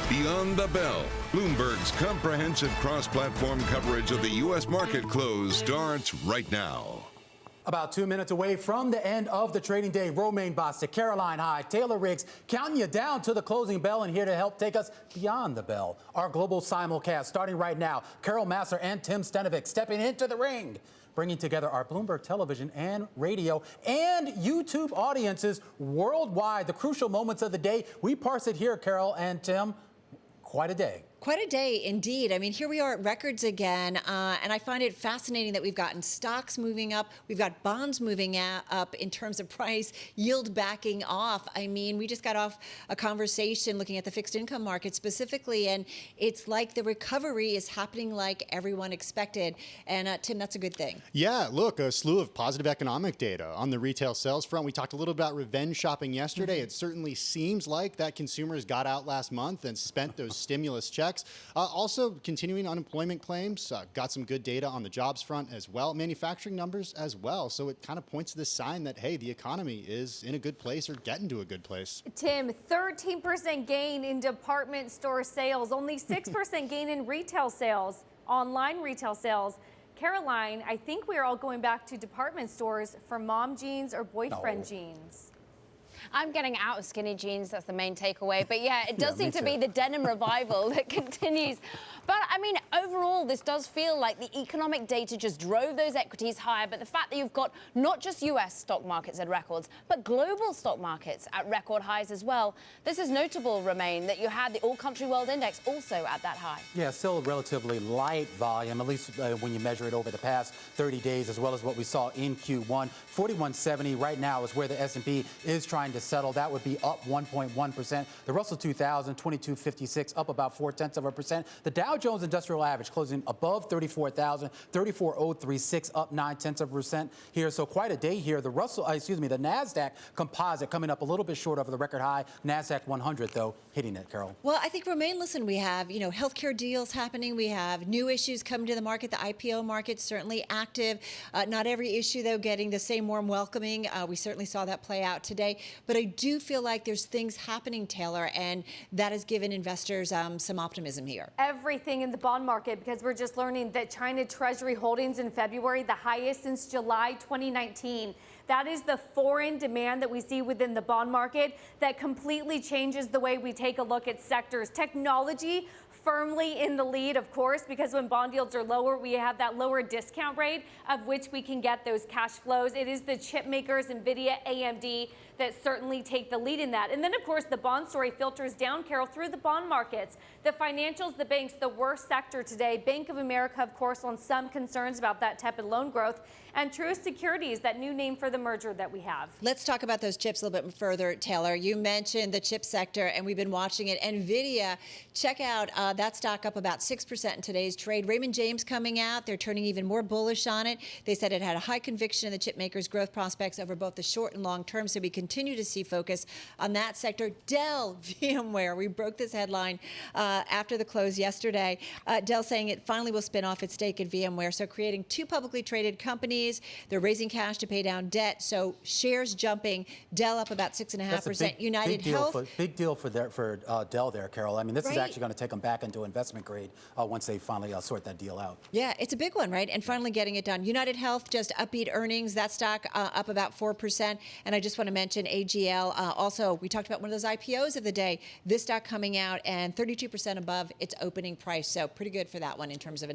Beyond the Bell, Bloomberg's comprehensive cross-platform coverage of the U.S. market close starts right now. About 2 minutes away from the end of the trading day, Romaine Bostick, Caroline Hyde, Taylor Riggs, counting you down to the closing bell, and here to help take us beyond the bell. Our global simulcast starting right now. Carol Massar and Tim Stenovec stepping into the ring, bringing together our Bloomberg Television and radio and YouTube audiences worldwide. The crucial moments of the day. We parse it here, Carol and Tim. Quite a day. Quite a day indeed. I mean, here we are at records again, and I find it fascinating that we've gotten stocks moving up. We've got bonds moving up in terms of price, yield backing off. I mean, we just got off a conversation looking at the fixed income market specifically, and it's like the recovery is happening like everyone expected. And Tim, that's a good thing. Yeah, look, a slew of positive economic data on the retail sales front. We talked a little about revenge shopping yesterday. It certainly seems like that consumers got out last month and spent those stimulus checks. Also, continuing unemployment claims, got some good data on the jobs front as well, manufacturing numbers as well. So it kind of points to this sign that, hey, the economy is in a good place or getting to a good place. Tim, 13% gain in department store sales, only 6% gain in retail sales, online retail sales. Caroline, I think we are all going back to department stores for mom jeans or boyfriend jeans. I'm getting out of skinny jeans. That's the main takeaway. But yeah, it does seem to be the denim revival that continues. But I mean, overall, this does feel like the economic data just drove those equities higher. But the fact that you've got not just US stock markets at records, but global stock markets at record highs as well. This is notable, Romaine, that you had the All Country World Index also at that high. Yeah, still relatively light volume, at least when you measure it over the past 30 days, as well as what we saw in Q1. 4170 right now is where the S&P is trying to settle. That would be up 1.1%. The Russell 2000, 2256, up about 0.4%. The Dow Jones Industrial Average closing above 34,000, 34,036, up 0.9% here. So quite a day here. The the Nasdaq Composite coming up a little bit short of the record high. Nasdaq 100 though hitting it, Carol. Well, I think, Romaine, listen, we have healthcare deals happening. We have new issues coming to the market. The IPO market certainly active. Not every issue though getting the same warm welcoming. We certainly saw that play out today. But I do feel like there's things happening, Taylor, and that has given investors some optimism here. Everything in the bond market, because we're just learning that China Treasury holdings in February, the highest since July 2019. That is the foreign demand that we see within the bond market that completely changes the way we take a look at sectors. Technology firmly in the lead, of course, because when bond yields are lower, we have that lower discount rate of which we can get those cash flows. It is the chip makers, NVIDIA, AMD, that certainly take the lead in that. And then, of course, the bond story filters down, Carol, through the bond markets. The financials, the banks, the worst sector today. Bank of America, of course, on some concerns about that tepid loan growth. And Truist Securities, that new name for the merger that we have. Let's talk about those chips a little bit further, Taylor. You mentioned the chip sector, and we've been watching it. NVIDIA, check out that stock up about 6% in today's trade. Raymond James coming out. They're turning even more bullish on it. They said it had a high conviction in the chip makers' growth prospects over both the short and long term, so we continue to see focus on that sector. Dell Vmware, we broke this headline after the close yesterday. Dell saying it finally will spin off its stake in VMware, so creating two publicly traded companies. They're raising cash to pay down debt, so shares jumping. Dell up about 6.5%. United Health. Big deal for Dell there, Carol. I mean, this is actually going to take them back into investment grade once they finally sort that deal out. Yeah, it's a big one, right? And finally getting it done. United Health just upbeat earnings. That stock up about 4%. And I just want to mention AGL. Also, we talked about one of those IPOs of the day. This stock coming out and 32% above its opening price. So pretty good for that one in terms of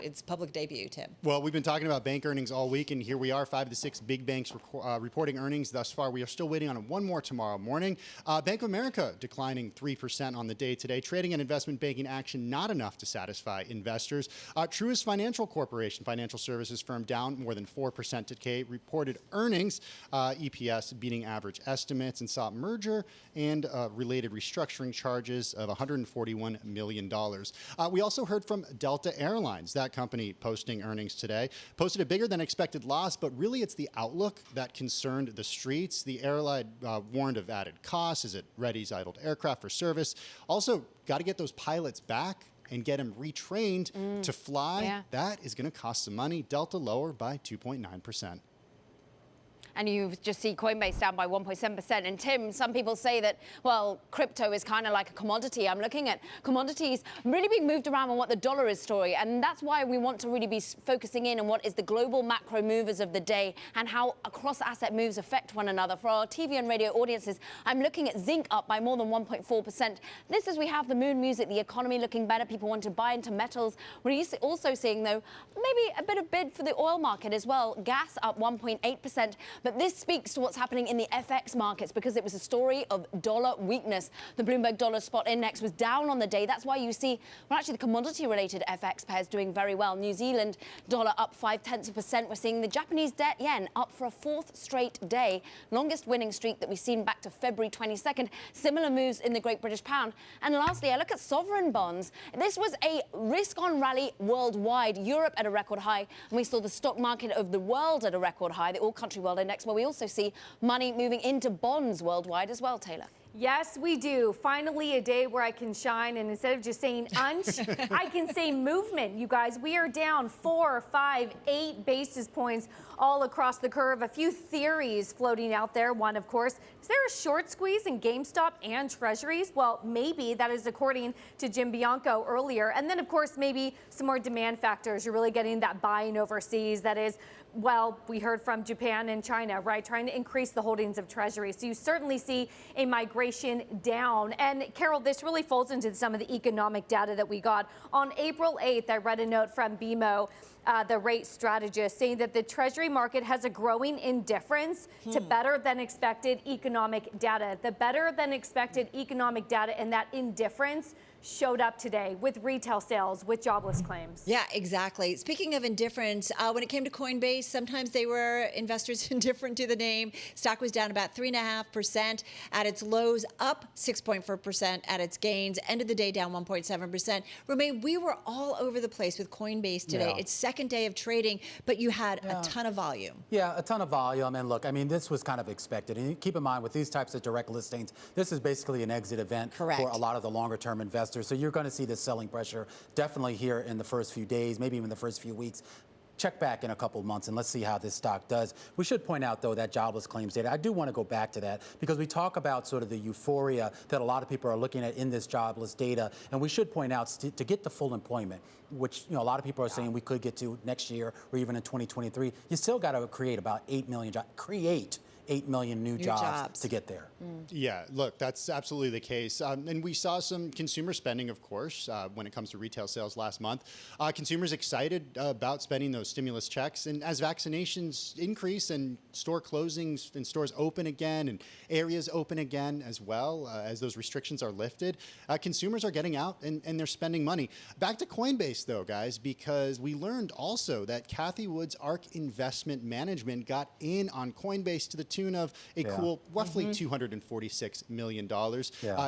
its public debut, Tim. Well, we've been talking about bank earnings all week, and here we are, 5 of the 6 big banks reporting earnings thus far. We are still waiting on one more tomorrow morning. Bank of America declining 3% on the day today. Trading and investment banking action not enough to satisfy investors. Truist Financial Corporation, financial services firm, down more than 4% today. Reported earnings, EPS beating average estimates, and saw merger and related restructuring charges of $141 million. We also heard from Delta Airlines, that company posting earnings today. Posted a bigger than expected loss, but really it's the outlook that concerned the streets. The airline warned of added costs as it readies idled aircraft for service. Also, got to get those pilots back and get them retrained to fly. Yeah. That is going to cost some money. Delta lower by 2.9%. and you just see Coinbase down by 1.7%. And Tim, some people say that, well, crypto is kind of like a commodity. I'm looking at commodities really being moved around on what the dollar is story. And that's why we want to really be focusing in on what is the global macro movers of the day and how across asset moves affect one another. For our TV and radio audiences, I'm looking at zinc up by more than 1.4%. This is we have the moon music, the economy looking better. People want to buy into metals. We're also seeing, though, maybe a bit of bid for the oil market as well. Gas up 1.8%. But this speaks to what's happening in the FX markets because it was a story of dollar weakness. The Bloomberg Dollar Spot Index was down on the day. That's why you see, well, actually the commodity-related FX pairs doing very well. New Zealand dollar up 0.5%. We're seeing the Japanese yen up for a fourth straight day. Longest winning streak that we've seen back to February 22nd. Similar moves in the Great British Pound. And lastly, I look at sovereign bonds. This was a risk-on rally worldwide. Europe at a record high. And we saw the stock market of the world at a record high, the all-country world index, where we also see money moving into bonds worldwide as well, Taylor. Yes, we do. Finally, a day where I can shine, and instead of just saying unch, I can say movement. You guys, we are down 4, 5, 8 basis points all across the curve. A few theories floating out there. One, of course, is there a short squeeze in GameStop and Treasuries? Well, maybe. That is according to Jim Bianco earlier. And then, of course, maybe some more demand factors. You're really getting that buying overseas. That is, well, we heard from Japan and China, right, trying to increase the holdings of Treasuries. So you certainly see a migration down. And Carol, this really folds into some of the economic data that we got. On April 8th, I read a note from BMO, the rate strategist, saying that the Treasury market has a growing indifference to better than expected economic data. The better than expected economic data and that indifference showed up today with retail sales, with jobless claims. Yeah, exactly. Speaking of indifference, when it came to Coinbase, sometimes they were investors indifferent to the name. Stock was down about 3.5% at its lows, up 6.4% at its gains. End of the day down 1.7%. Romaine, we were all over the place with Coinbase today. Yeah. It's second day of trading, but you had a ton of volume. Yeah, a ton of volume. And look, I mean, this was kind of expected. And keep in mind, with these types of direct listings, this is basically an exit event for a lot of the longer-term investors. So you're going to see this selling pressure definitely here in the first few days, maybe even the first few weeks. Check back in a couple of months and let's see how this stock does. We should point out, though, that jobless claims data. I do want to go back to that because we talk about sort of the euphoria that a lot of people are looking at in this jobless data. And we should point out to get to full employment, which a lot of people are saying we could get to next year or even in 2023, you still got to create about 8 million jobs. 8 million new jobs to get there. Yeah, look, that's absolutely the case. And we saw some consumer spending, of course, when it comes to retail sales last month. Consumers excited about spending those stimulus checks. And as vaccinations increase and store closings and stores open again and areas open again as well, as those restrictions are lifted, consumers are getting out and they're spending money. Back to Coinbase, though, guys, because we learned also that Cathie Wood's ARK Investment Management got in on Coinbase to the tune of a cool roughly $246 million.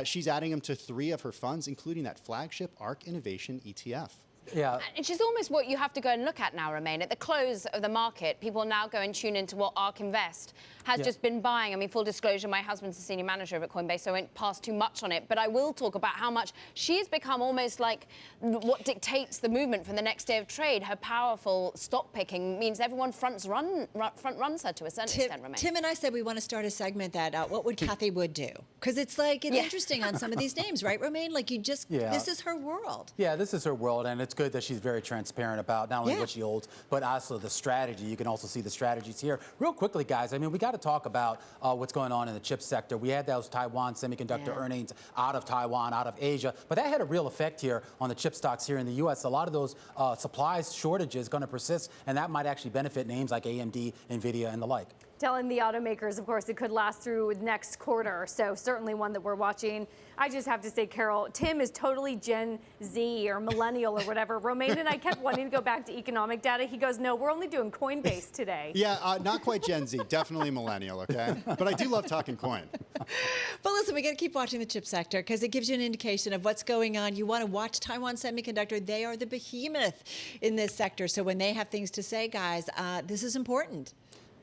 She's adding them to 3 of her funds, including that flagship ARK Innovation ETF. Yeah. Which is almost what you have to go and look at now, Romaine. At the close of the market, people now go and tune into what ARK Invest has just been buying. I mean, full disclosure, my husband's a senior manager over at Coinbase, so I won't pass too much on it. But I will talk about how much she's become almost like what dictates the movement for the next day of trade. Her powerful stock picking means everyone front runs her to a certain extent, Romaine. Tim and I said we want to start a segment that what would Cathie Wood do? Because it's like, it's interesting on some of these names, right, Romaine? Like you just, this is her world. Yeah, this is her world, and it's good that she's very transparent about not only what she holds, but also the strategy. You can also see the strategies here. Real quickly, guys, I mean, we got to talk about what's going on in the chip sector. We had those Taiwan semiconductor earnings out of Taiwan, out of Asia, but that had a real effect here on the chip stocks here in the U.S. A lot of those supplies shortages going to persist, and that might actually benefit names like AMD, NVIDIA, and the like. Telling the automakers, of course, it could last through next quarter. So certainly one that we're watching. I just have to say, Carol, Tim is totally Gen Z or millennial or whatever. Romaine and I kept wanting to go back to economic data. He goes, no, we're only doing Coinbase today. Yeah, not quite Gen Z, definitely millennial, okay? But I do love talking coin. But listen, we got to keep watching the chip sector because it gives you an indication of what's going on. You want to watch Taiwan Semiconductor. They are the behemoth in this sector. So when they have things to say, guys, this is important.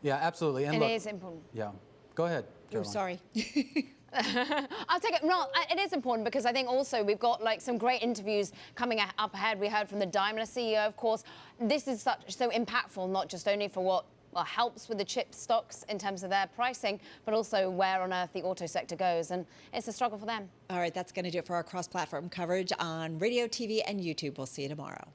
Yeah, absolutely. And look, it is important. Yeah. Go ahead, Caroline. Oh, sorry. I'll take it. No, it is important because I think also we've got like some great interviews coming up ahead. We heard from the Daimler CEO, of course. This is so impactful, not just only for what well, helps with the chip stocks in terms of their pricing, but also where on earth the auto sector goes. And it's a struggle for them. All right, that's going to do it for our cross-platform coverage on radio, TV, and YouTube. We'll see you tomorrow.